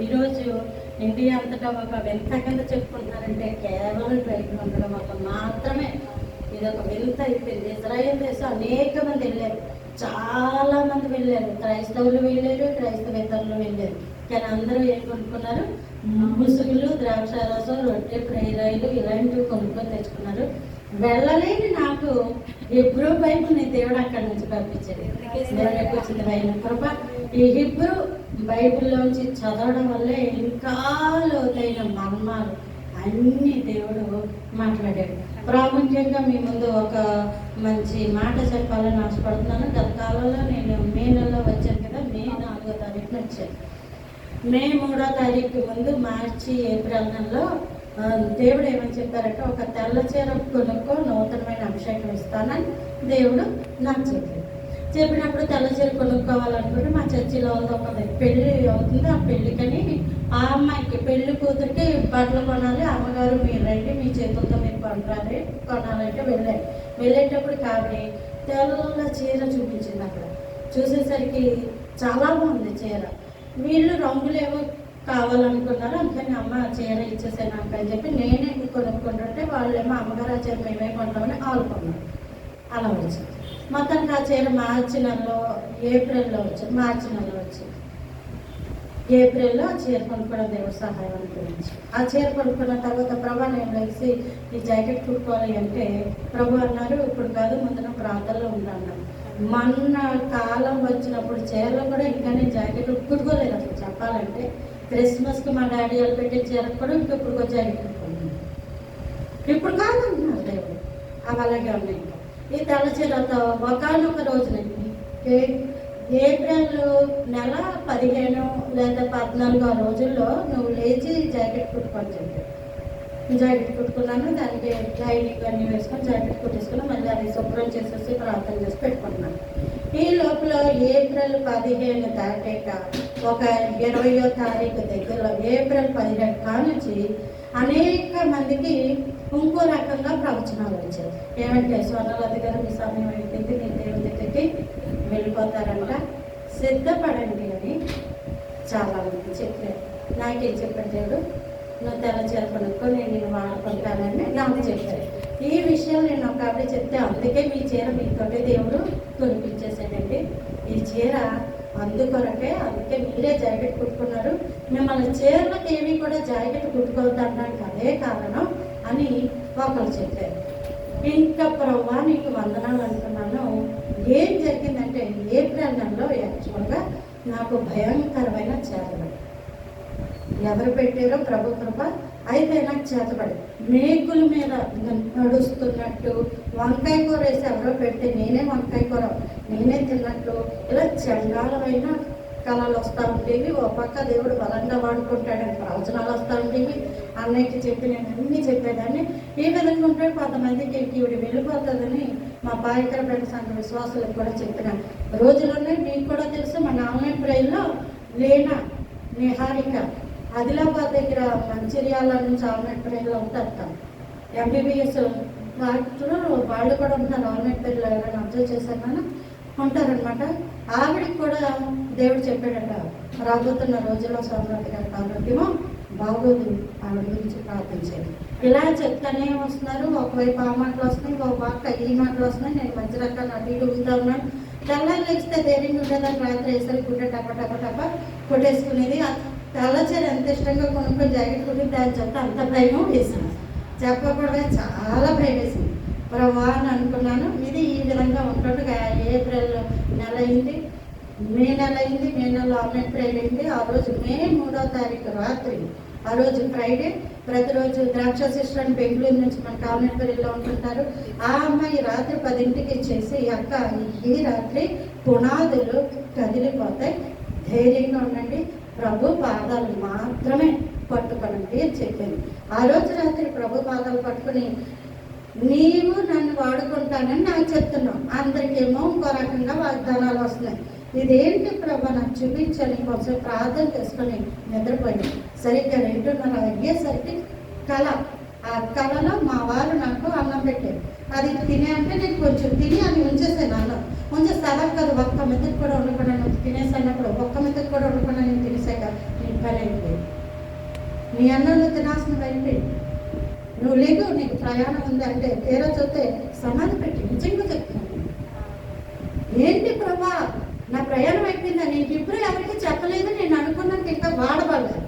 ఈరోజు ఇండియా అంతటా ఒక వింత కింద చెప్పుకుంటున్నారంటే కేవలం బైబిల్ ఉండడం వల్ల మాత్రమే. ఇది ఒక వింత అయిపోయింది. ఇజ్రాయెల్ దేశం అనేక మంది వెళ్ళారు, చాలా మంది వెళ్ళారు, క్రైస్తవులు వెళ్ళారు, క్రైస్తవేతరులు వెళ్ళారు. కానీ అందరూ ఏం కొనుక్కున్నారు? ముసుగులు, ద్రాక్షారసం, రొట్టె, ఫ్రైరాయిలు ఇలాంటివి కొనుక్కొని తెచ్చుకున్నారు. వెళ్ళలేని నాకు హిబ్రూ బైబుల్ని దేవుడు అక్కడి నుంచి పంపించాడు. దేవుడికి వచ్చింది బైబిల్ కృప. ఈ హిబ్రూ బైబిల్లోంచి చదవడం వల్లే ఇంకా లోతైన మర్మాలు అన్నీ దేవుడు మాట్లాడాడు. ప్రాముఖ్యంగా మీ ముందు ఒక మంచి మాట చెప్పాలని ఆశపడుతున్నాను. గత కాలంలో నేను మే నెలలో వచ్చాను కదా, మే 4వ తారీఖున వచ్చాను. మే 3వ తారీఖు ముందు మార్చి ఏప్రిల్ నెలలో దేవుడు ఏమని చెప్పారంటే, ఒక తెల్ల చీర కొనుక్కో, నూతనమైన అభిషేకం ఇస్తానని దేవుడు నాకు చెప్పినప్పుడు తెల్ల చీర కొనుక్కోవాలనుకుంటే మా చర్చిలో ఒక పెళ్ళి అవుతుంది. ఆ పెళ్ళికని ఆ అమ్మాయికి, పెళ్లి కూతురికి బట్టలు కొనాలి. అమ్మగారు మీరు రండి, మీ చేతులతో మీరు కొనాలంటే వెళ్ళేటప్పుడు కాబట్టి తెల్ల చీర చూపించింది. అక్కడ చూసేసరికి చాలా బాగుంది చీర. వీళ్ళు రంగులేవో కావాలనుకున్నారు. అందుకని అమ్మ చీర ఇచ్చేసాను నాకు అని చెప్పి నేనే కొనుక్కుంటుంటే వాళ్ళేమో అమ్మగారు ఆ చీర మేమే కొంటామని ఆడుకున్నాను. అలా వచ్చింది. మొత్తానికి ఆ చీర మార్చి నెలలో, ఏప్రిల్లో వచ్చింది. మార్చి నెలలో వచ్చింది. ఏప్రిల్లో ఆ చీర కొనుక్కోవడం దేవుడు సహాయం అనుకోవచ్చు. ఆ చీర కొనుక్కున్న తర్వాత ప్రభా నేను కలిసి ఈ జాకెట్ కుట్టుకోవాలి అంటే ప్రభు అన్నారు, ఇప్పుడు కాదు, ముందున ప్రాంతాల్లో ఉంటాను. మొన్న కాలం వచ్చినప్పుడు చీరలో కూడా ఇంకా నేను జాకెట్ కుట్టుకోలేదు. అసలు చెప్పాలంటే క్రిస్మస్కి మా డాడీ వాళ్ళు పెట్టే చీరకు కూడా ఇప్పుడు జాకెట్ కుట్టుకున్నాను. ఇప్పుడు కాదు అంటున్నారు దేవుడు. అవి అలాగే ఉన్నాయి. ఈ తెల్ల చీరతో ఒకనొక రోజునండి, ఏప్రిల్ నెల 15 లేదా 14 రోజుల్లో నువ్వు లేచి జాకెట్ కుట్టుకొని చెప్పాడు. జాకెట్ కుట్టుకున్నాను. దానికి లైనింగ్ అన్నీ వేసుకొని జాకెట్ కుట్టేసుకుని మళ్ళీ అది శుభ్రం చేసేసి ప్రార్థన చేసి పెట్టుకుంటున్నాను. ఈ లోపల ఏప్రిల్ 15 దాటాక ఒక 20వ తారీఖు దగ్గరలో, ఏప్రిల్ 17 కానుంచి అనేక మందికి ఇంకో రకంగా ప్రవచనాలు వచ్చాయి. ఏమంటే, స్వర్ణలత గారు మీ సమయం అయిపోయింది, మీ దేవుని దగ్గరికి వెళ్ళిపోతారంట, సిద్ధపడండి అని చాలా మంది చెప్పారు. నాకేం చెప్పాడు దేవుడు, నువ్వు తెల్ల చీర కొనుక్కో, నేను వాడుకుంటానని నాకు చెప్పారు. ఈ విషయం నేను ఒక ఆవిడ చెప్తే, అందుకే మీ చీర మీతోటే దేవుడు కొనిపించేసాడండి. ఈ చీర అందుకొరకే, అందుకే మీరే జాకెట్ కుట్టుకున్నారు. మిమ్మల్ని చీరలకు ఏమి కూడా జాకెట్ కుట్టుకోవద్దనడానికి అదే కారణం అని ఒకరు చెప్పారు. ఇంకా ప్రభా నీకు వందనాలు అనుకున్నాను. ఏం జరిగిందంటే, ఏప్రిల్ నెలలో యాక్చువల్గా నాకు భయంకరమైన చేతబడి. ఎవరు పెట్టారో ప్రభు కృప. అయితే నాకు చేతబడి మేకుల మీద నడుస్తున్నట్టు, వంకాయ కూర వేసి ఎవరో పెడితే నేనే వంకాయ కూర నేనే తిన్నట్టు, ఇలా చండాలమైన కళలు వస్తూ ఉండేవి. ఓ పక్క దేవుడు బలంగా వాడుకుంటాడని ప్రవచనాలు వస్తూ ఉండేవి. అన్నయ్యకి చెప్పి నేను అన్నీ చెప్పేదాన్ని. ఈ విధంగా ఉంటే కొంతమందికి ఈవిడ వెళ్ళిపోతుందని మా పాయకరపేట సంఘ విశ్వాసులకు కూడా చెప్పిన రోజులున్నాయి. మీకు కూడా తెలుసు, మన ఆన్లైన్ ప్రేయర్లో లేనా నిహారిక ఆదిలాబాద్ దగ్గర మంచిర్యాల నుంచి ఆన్లైన్ ప్రేయర్లో ఉంటారు కదా, MBBS డాక్టరు వాళ్ళు కూడా ఉంటారు. ఆన్లైన్ ప్రేయర్లో ఎవరైనా అబ్జర్వ్ చేశారని ఉంటారనమాట. ఆవిడికి కూడా దేవుడు చెప్పాడట, రాబోతున్న రోజుల్లో స్వర్ణలత గారి ఆరోగ్యమో బాగోదు, ఆవిడ గురించి ప్రార్థించేది. ఇలా చెప్తానే వస్తున్నారు. ఒకవైపు ఆ మాటలు వస్తున్నాయి, ఒక పక్క ఈ మాటలు వస్తున్నాయి. నేను మంచి రకాల అటు ఇటు ఊగుతా ఉన్నాను. తెల్లారి లేస్తే ధైర్యంగా ఉండేదాన్ని. రాత్రి వేసరికి గుడ్డ టప కొట్టేసుకునేది. తెల్ల చీర ఎంత ఇష్టంగా కొనుక్కొని జాకెట్ కుట్టి దాన్ని చెప్తే అంత భయం వేసింది. చెప్పకూడదు, చాలా భయం వేసింది. ప్రభా అని అనుకున్నాను. ఇది ఈ విధంగా ఉంటుండగా ఏప్రిల్ నెల అయింది, మే నెల అయింది. మే నెలలో ఆన్లైన్ ప్రేయర్ అయింది. ఆ రోజు మే 3వ తారీఖు రాత్రి, ఆ రోజు ఫ్రైడే. ప్రతిరోజు ద్రాక్ష సిస్టర్ అని బెంగళూరు నుంచి మన ఆన్లైన్ ప్రేయర్లో ఉంటుంటారు. ఆ అమ్మాయి రాత్రి 10ంటికి ఇచ్చేసి, అక్క ఈ రాత్రి పునాదులు కదిలిపోతాయి, ధైర్యంగా ఉండండి, ప్రభు పాదాలు మాత్రమే పట్టుకోనండి అని చెప్పింది. ఆ రోజు రాత్రి ప్రభు పాదాలు పట్టుకుని నీవు నన్ను వాడుకుంటానని నాకు చెప్తున్నావు. అందరికేమో ఇంకో రకంగా వాగ్దానాలు వస్తున్నాయి. ఇదేంటి ప్రభా నాకు చూపించాలి. కొంచెం ప్రార్థన చేసుకొని నిద్రపోయింది. సరిగ్గా 2:30 అయ్యేసరికి కళ. ఆ కళలో మా వారు నాకు అన్నం పెట్టారు. అది తినే అంటే నేను కొంచెం తిని అది ఉంచేసాను. అన్నం ఉంచేస్తే అలా కాదు, ఒక్క మెతుకు కూడా ఉండకుండా నేను తినేసానప్పుడు, ఒక్క మెతుకు కూడా ఉండకుండా నేను తినేసాక నేను పని అయిపోయింది. నీ అన్నంలో తినాల్సిన అయిపోయి నువ్వు లేకు, నీకు ప్రయాణం ఉంది అంటే తీరా చూస్తే సమాధి పెట్టి నిజంగా చెప్తున్నాను. ఏంటి ప్రభా నా ప్రయాణం అయిపోయిందా, నీకు ఇప్పుడు ఎవరికి చెప్పలేదు, నేను అనుకున్నాను ఇంకా వాడబడలేదు,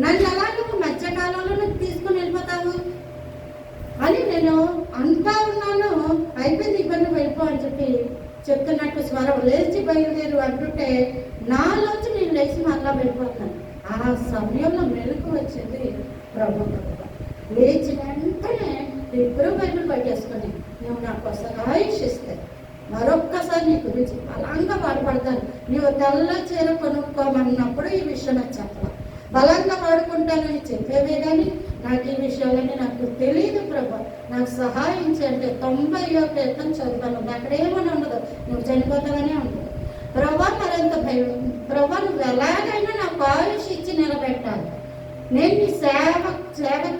నన్ను అలా నువ్వు మధ్యకాలంలో నువ్వు తీసుకుని వెళ్ళిపోతావు అని నేను అంటా ఉన్నాను. అయిపోయింది ఇబ్బంది వెళ్ళిపో అని చెప్పి చెప్తున్నట్టు స్వరం లేచి బయలుదేరు అంటుంటే నాలోంచి నేను లేచి మళ్ళా వెళ్ళిపోతాను. ఆ సమయంలో మెలకు వచ్చింది ప్రభు. లేచి వెంటనే ఇద్దరు బైబిల్ పట్టేసుకొని నువ్వు నాకు సహాయిష్ ఇస్తే మరొక్కసారి నీ గురించి బలంగా వాడబడతాను. నువ్వు తెల్ల చీర కొనుక్కోమన్నప్పుడు ఈ విషయం నాకు చెప్పాలి, బలంగా వాడుకుంటానని చెప్పేవే కానీ నాకు ఈ విషయాలని నాకు తెలియదు ప్రభా, నాకు సహాయం చేయండి. 90 క్రితం చదువుతాను, అక్కడ ఏమని ఉండదు, నువ్వు చనిపోతావనే ఉండదు. ప్రభా మరింత భయం, ప్రభా నువ్వు ఎలాగైనా నాకు ఆయుష్ ఇచ్చి నిలబెట్టాలి, నేను నీ సేవ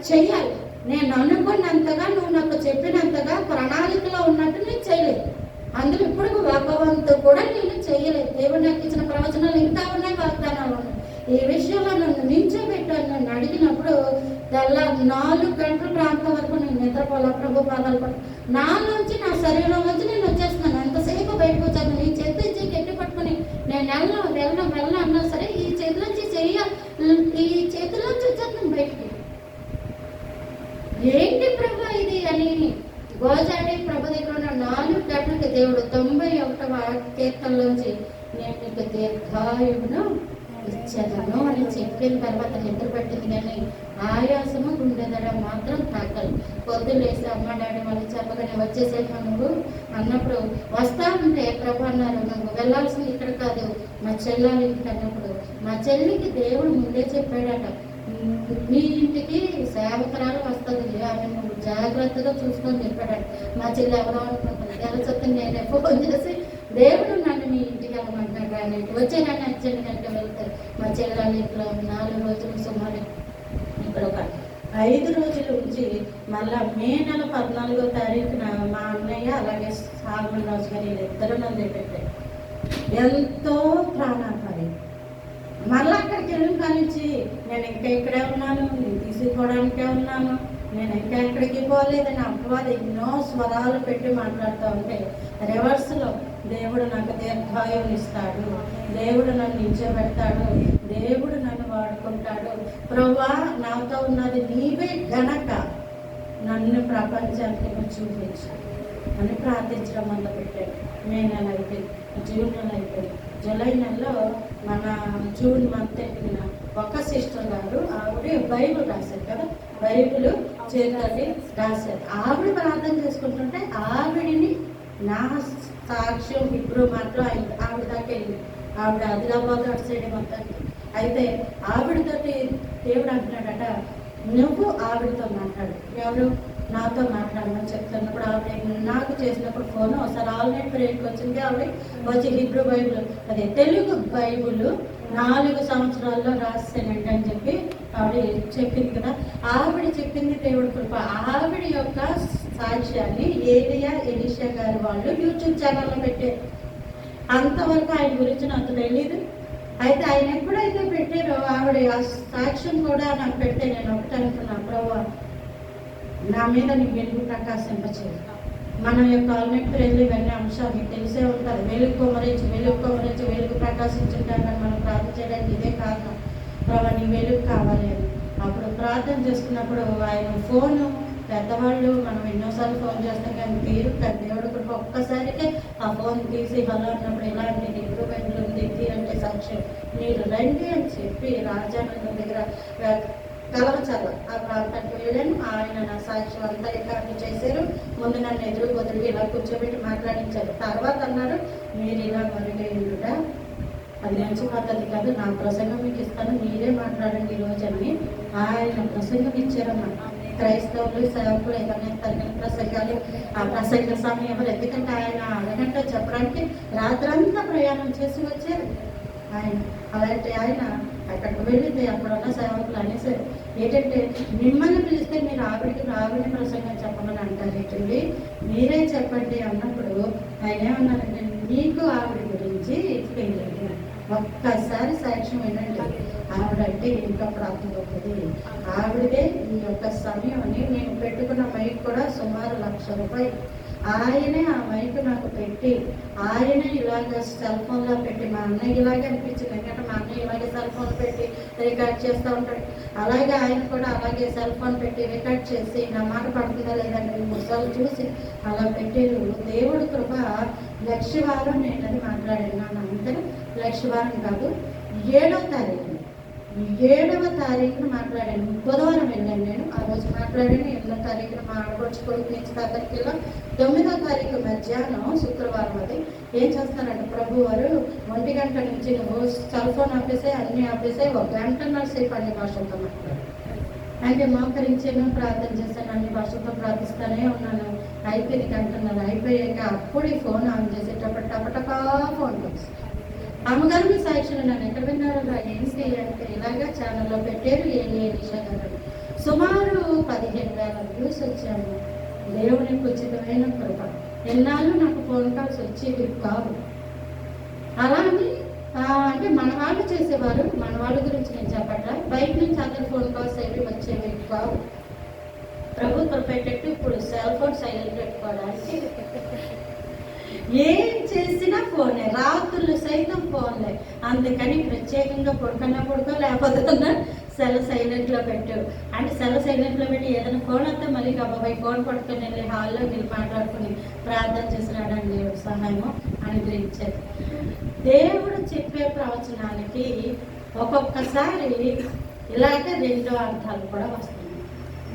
చెయ్యాలి. నేను అనుకున్నంతగా నువ్వు నాకు చెప్పినంతగా ప్రణాళికలో ఉన్నట్టు నేను చేయలేదు, అందులో ఇప్పుడు ఒకవంతు కూడా నేను చేయలేదు. దేవుడు నాకు ఇచ్చిన ప్రవచనాలు ఇంకా ఉన్నాయి, వాగ్దానాలు ఉన్నాయి. ఈ విషయంలో నన్ను నించోబెట్టాను. నన్ను అడిగినప్పుడు తెల్ల 4 గంటల ప్రాంతం వరకు నేను నిద్రపోలా, ప్రభు పాదాలు పట్టు నాలోంచి నా శరీరం నుంచి నేను వచ్చేస్తున్నాను. ఎంతసేపు బయటకు వచ్చాను, నీ చేతి ఇచ్చి గట్టి పట్టుకుని నేను వెళ్ళను అన్నా సరే ఈ చేతిలోంచి ఈ చేతిలోంచి వచ్చేస్తున్నాను బయటికి. ఏంటి ప్రభు ఇది అని గోజాడి ప్రభు దగ్గర ఉన్న 4 గంటలకి దేవుడు 91వ కీర్తనలోంచి నేను నీకు దీర్ఘాయువును ఇచ్చేదను అని చెప్పిన తర్వాత నిద్ర పట్టింది. కానీ ఆయాసము గుండెదడ మాత్రం తాకలు. పొద్దున్న లేసి అమ్మ డాడీ వాళ్ళు చెప్పగానే వచ్చేసేమో నువ్వు అన్నప్పుడు వస్తా ఉంటే ప్రభు అన్నారు, నువ్వు వెళ్ళాల్సింది ఇక్కడ కాదు మా చెల్లాలి ఇంటికి అన్నప్పుడు మా చెల్లికి దేవుడు ముందే చెప్పాడట, మీ ఇంటికి సేవకురాలు వస్తుంది, ఆమె నువ్వు జాగ్రత్తగా చూసుకొని చెప్పాడట. మా చెల్లి ఎవరో అనుకుంటుంది, తెలసొత్త నేనే ఫోన్ చేసి దేవుడు నన్ను మీ ఇంటికి వెళ్ళమంటున్నాడు కానీ వచ్చే నన్ను అర్జెంట్ కనుక వెళ్తారు. మా చెల్లెలు ఇంట్లో 4 రోజులు సుమారు ఇక్కడ ఒక 5 రోజులు ఉంచి మళ్ళా మే నెల 14వ తారీఖున మా అన్నయ్య అలాగే సాల్మన్ రాజు గారు వీళ్ళిద్దరూ నన్ను పెట్టారు. ఎంతో ప్రాణాపాయం. మళ్ళీ అక్కడికి వెళ్ళిన కానించి నేను ఇంకా ఇక్కడే ఉన్నాను, నేను తీసుకోవడానికే ఉన్నాను, నేను ఇంకా ఎక్కడికి పోలేదని అపవాది ఎన్నో స్వరాలు పెట్టి మాట్లాడుతూ ఉంటే రివర్స్లో దేవుడు నాకు దీర్ఘాయువు ఇస్తాడు, దేవుడు నన్ను నిల్చోబెడతాడు, దేవుడు నన్ను వాడుకుంటాడు, ప్రభువా నాతో ఉన్నది నీవే గనక నన్ను ప్రపంచానికి చూపించు అని ప్రార్థించడం మొదలుపెట్టాడు. మే నెల అయిపోయింది, జూన్ నెల అయిపోయింది, జూలై నెలలో మన జూన్ మంత్ ఎక్కిన ఒక సిస్టర్ గారు ఆవిడ బైబిల్ రాశారు కదా, బైబిల్ చేతి రాశారు. ఆవిడ ప్రార్థన చేసుకుంటుంటే ఆవిడిని నా సాక్ష్యం ఇప్పుడు మాత్రం ఆవిడ దాకా వెళ్ళింది. ఆవిడ ఆదిలాబాద్ అటు సైడ్ మొత్తానికి. అయితే ఆవిడతోటి దేవుడు అంటున్నాడట, నువ్వు ఆవిడతో మాట్లాడు, ఎవరు నాతో మాట్లాడమని చెప్తున్నప్పుడు ఆవిడ నాకు చేసినప్పుడు ఫోన్ ఒకసారి ఆల్రెడీ ప్రేయర్కి వచ్చింది. ఆవిడ వచ్చి హిబ్రూ బైబుల్ అదే తెలుగు బైబుల్ 4 సంవత్సరాల్లో రాసేనండి అని చెప్పి ఆవిడ చెప్పింది కదా. ఆవిడ చెప్పింది దేవుడి కృప. ఆవిడ యొక్క సాక్ష్యాన్ని ఎలీషా గారు వాళ్ళు యూట్యూబ్ ఛానల్లో పెట్టారు. అంతవరకు ఆయన గురించి నాకు తెలియదు. అయితే ఆయన ఎప్పుడైతే పెట్టారో ఆవిడ ఆ సాక్ష్యం కూడా నాకు పెడితే నేను ఒకటి అనుకున్నా, ప్రభు నా మీద నీకు వెలుగు ప్రకాశింపచేయదు. మన యొక్క ఆల్మెట్టు ఇవన్నీ అంశాలు మీకు తెలిసే ఉంటుంది. వెలుగు ప్రకాశించుంటారని మనం ప్రార్థన చేయడానికి ఇదే కారణం. ప్రభు నీ వెలుగు కావాలి అని అప్పుడు ప్రార్థన చేసుకున్నప్పుడు ఆయన ఫోను పెద్దవాళ్ళు మనం ఎన్నోసార్లు ఫోన్ చేస్తాం కానీ తీరు దేవుడు కూడా ఒక్కసారికే ఆ ఫోన్ తీసి హలో అన్నప్పుడు ఇలాంటి హిబ్రూ బైబిల్ ఉంది అంటే సాక్ష్యం మీరు రండి అని చెప్పి రాజానందం దగ్గర కలవచాల ఆ ప్రాంతానికి వెళ్ళాను. ఆయన నా సాక్ష్యం అంతా రికార్డు చేశారు. ముందు నన్ను ఎదురు వదిలి ఇలా కూర్చోబెట్టి మాట్లాడించారు. తర్వాత అన్నారు, మీరు ఇలా మరుగైండుగా అది మంచి పద్ధతి కాదు, నా ప్రసంగం మీకు ఇస్తాను, మీరే మాట్లాడండి ఈరోజు అని ఆయన ప్రసంగం ఇచ్చారన్నమాట. క్రైస్తవులు సేవకులు ఏదైనా తగిన ప్రసంగాలు ఆ ప్రసంగ సమయంలో, ఎందుకంటే ఆయన అరగంట చెప్పడానికి రాత్రంతా ప్రయాణం చేసి వచ్చారు ఆయన. అలాంటి ఆయన అక్కడికి వెళ్ళితే అక్కడ ఉన్న సేవకులు అనేసారు, ఏంటంటే మిమ్మల్ని పిలిస్తే మీరు ఆవిడ ప్రసంగం చెప్పమని అంటారు ఏంటండి, మీరే చెప్పండి అన్నప్పుడు ఆయన ఏమన్నారంటే నీకు ఆవిడ గురించి ఎక్స్ప్లెయిన్ చేయండి, ఒక్కసారి సాక్ష్యం ఏంటంటే ఆవిడ బట్టి ఇంకా ప్రాప్తిపోతుంది. ఆవిడే ఈ యొక్క సమయాన్ని నేను పెట్టుకున్న మైక్ కూడా సుమారు ₹1,00,000. ఆయనే ఆ మైక్ నాకు పెట్టి, ఆయనే ఇలాగ సెల్ ఫోన్లో పెట్టి, మా అన్నయ్య ఇలాగే అనిపించింది. ఎందుకంటే మా అన్నయ్య ఇలాగే సెల్ ఫోన్ పెట్టి రికార్డ్ చేస్తూ ఉంటాడు. అలాగే ఆయన కూడా అలాగే సెల్ ఫోన్ పెట్టి రికార్డ్ చేసి నా మాట పడుతుందా లేదంటే 3 సార్లు చూసి అలా పెట్టారు. దేవుడు కృప. లక్షవారం నేను అది మాట్లాడాను. అందరూ లక్షవారం కాదు, 7వ తారీఖున మాట్లాడాను. బుధవారం వెళ్ళాను నేను. ఆ రోజు మాట్లాడాను. 8వ తారీఖున మా ఆడపడుచు కొడుకు నుంచి తాతరికిలో 9వ తారీఖు మధ్యాహ్నం శుక్రవారం అది ఏం చేస్తారంటే ప్రభు వారు 1 గంట నుంచి నువ్వు సెల్ ఫోన్ ఆపేసే అన్నీ ఆపేసే 1 గంటన్నర సేపు అన్ని భాషలతో మాట్లాడు అంటే మోకరించాను, ప్రార్థన చేశాను, అన్ని భాషలతో ప్రార్థిస్తూనే ఉన్నాను. అయిపోయింది గంటన్నర. అయిపోయాక అప్పుడు ఈ ఫోన్ ఆన్ చేసేటప్పుడు టపటపా ఫోన్ వచ్చింది. అమ్మగారు మీ సాక్షులు నన్ను ఎక్కడ విన్నారు ఏంటి అంటే ఇలాగా ఛానల్లో పెట్టారు నిషా గారు. సుమారు 15,000 వ్యూస్ వచ్చాము. దేవునికి ఉచితమైన కృప. ఎన్నాళ్ళు నాకు ఫోన్ కాల్స్ వచ్చేవి కావు. అలానే అంటే మన వాళ్ళు చేసేవారు. మన వాళ్ళ గురించి నేను చెప్పట్లా. బయట నుంచి అందరు ఫోన్ కాల్స్ ఏవి వచ్చేవి కావు. ప్రభు కృపేటట్టు ఇప్పుడు సెల్ ఫోన్ సైలెంట్ పెట్టుకోవడానికి ఏం చేసినా ఫోనే, రాత్రులు సైతం ఫోన్లే. అందుకని ప్రత్యేకంగా పడుకో లేకపోతే సెల్ సైలెంట్లో పెట్టు అంటే సెల్ సైలెంట్లో పెట్టి ఏదైనా ఫోన్ వస్తే మళ్ళీ గబాయి ఫోన్ పట్టుకొని వెళ్ళి హాల్లో వెళ్ళి మాట్లాడుకుని ప్రార్థన చేసినాడని దేవుడు సహాయము అనుగ్రహించారు. దేవుడు చెప్పే ప్రవచనానికి ఒక్కొక్కసారి ఇలాగే 2 అర్థాలు కూడా వస్తున్నాయి.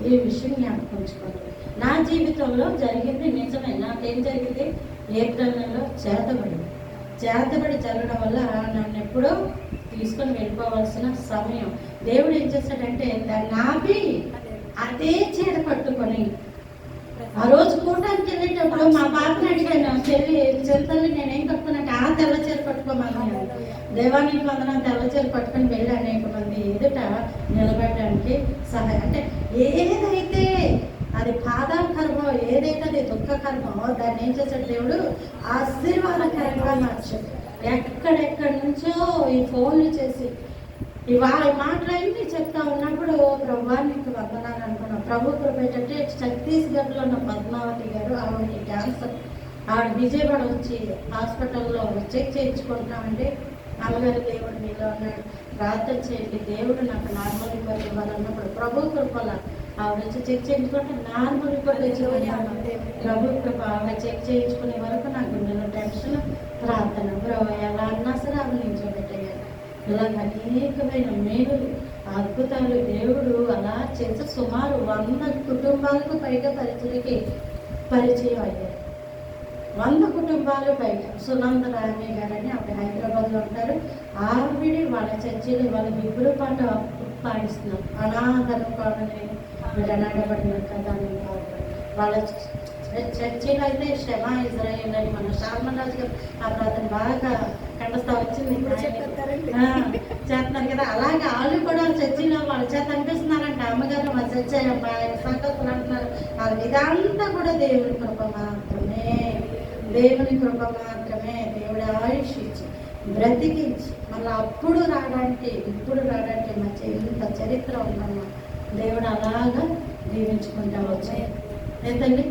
ఈ విషయం జ్ఞాపకించుకోండి. నా జీవితంలో జరిగింది నిజమే. నాకేం జరిగింది? ఏప్రిల్ నెలలో చేతబడి జరగడం వల్ల నన్ను ఎప్పుడో తీసుకొని వెళ్ళిపోవాల్సిన సమయం. దేవుడు ఏం చేశాడంటే దాన్ని ఆపి అదే చీర పట్టుకొని ఆ రోజు కూటానికి వెళ్ళేటప్పుడు మా పాపని అడిగాను, చెల్లి నేనేం కట్టుకున్నాక ఆ తెల్ల చీర పట్టుకోమన్నాను. దేవానికి వందనం తెల్ల చీర పట్టుకొని వెళ్ళి అనేక మంది ఎదుట నిలబడడానికి సహాయం. అంటే ఏదైతే అది బాధాకరమో, ఏదైతే అది దుఃఖకరమో దాన్ని ఏం చేశాడు దేవుడు ఆశీర్వాదకరంగా మార్చాడు. ఎక్కడెక్కడి నుంచో ఈ ఫోన్లు చేసి ఇవాళ మాటలన్నీ చెప్తా ఉన్నప్పుడు ప్రభువానికి వందనాలు అనుకున్నాం. ప్రభు కృపేటంటే ఛత్తీస్గఢ్లో ఉన్న పద్మావతి గారు, ఆవిడకి క్యాన్సర్. ఆవిడ విజయవాడ వచ్చి హాస్పిటల్లో చెక్ చేయించుకుంటున్నామంటే అమ్మగారు దేవుడు మీలో ఉన్నాడు, ప్రార్థన చేయండి, దేవుడు నాకు నార్మల్ రిపోర్ట్ ఇవ్వాలన్నప్పుడు ప్రభు కృపల ఆవిడ వచ్చి చెక్ చేయించుకుంటే నార్మల్ రిపోర్ట్ తెచ్చుకున్నాను. ప్రభు కృప. ఆవిడ చెక్ చేయించుకునే వరకు నాకు గుండెలో టెన్షన్, ప్రార్థన. ఎలా అన్నా సరే ఆవిడ నిల్చోబెట్టేయాలి. ఇలా అనేకమైన మేలులు, అద్భుతాలు దేవుడు అలా చేసి సుమారు 100 కుటుంబాలకు పైగా పరిచయం అయ్యారు. 100 కుటుంబాలు పైగా. సునంద రామే గారని ఆవిడ హైదరాబాద్లో ఉంటారు. ఆవిడ వాళ్ళ చర్చిలో వాళ్ళ బిబ్బురు పాట పాడిస్తున్నారు. అనాథను కాదని విడనాడబడినారు కదా అని వాళ్ళ చర్చిలో అయితే క్షమా ఇజ్రాయేల్ అని మన శాల్మరాజు గారు ఆ ప్రార్థన బాగా కండస్తా వచ్చింది. చేస్తున్నారు కదా. అలాగే వాళ్ళు కూడా చర్చిలో వాళ్ళ చేత అనిపిస్తున్నారంట. అమ్మగారు మా చర్చ సంకల్పం అంటున్నారు. ఇదంతా కూడా దేవుని కృప మాత్రమే. దేవుడు ఆయుష్ ఇచ్చి బ్రతికించి మళ్ళీ ఇప్పుడు రావడానికి మంచి ఇంత చరిత్ర ఉందమ్మా. దేవుడు అలాగా దీవించుకుంటా వచ్చాయి. ఏంటండి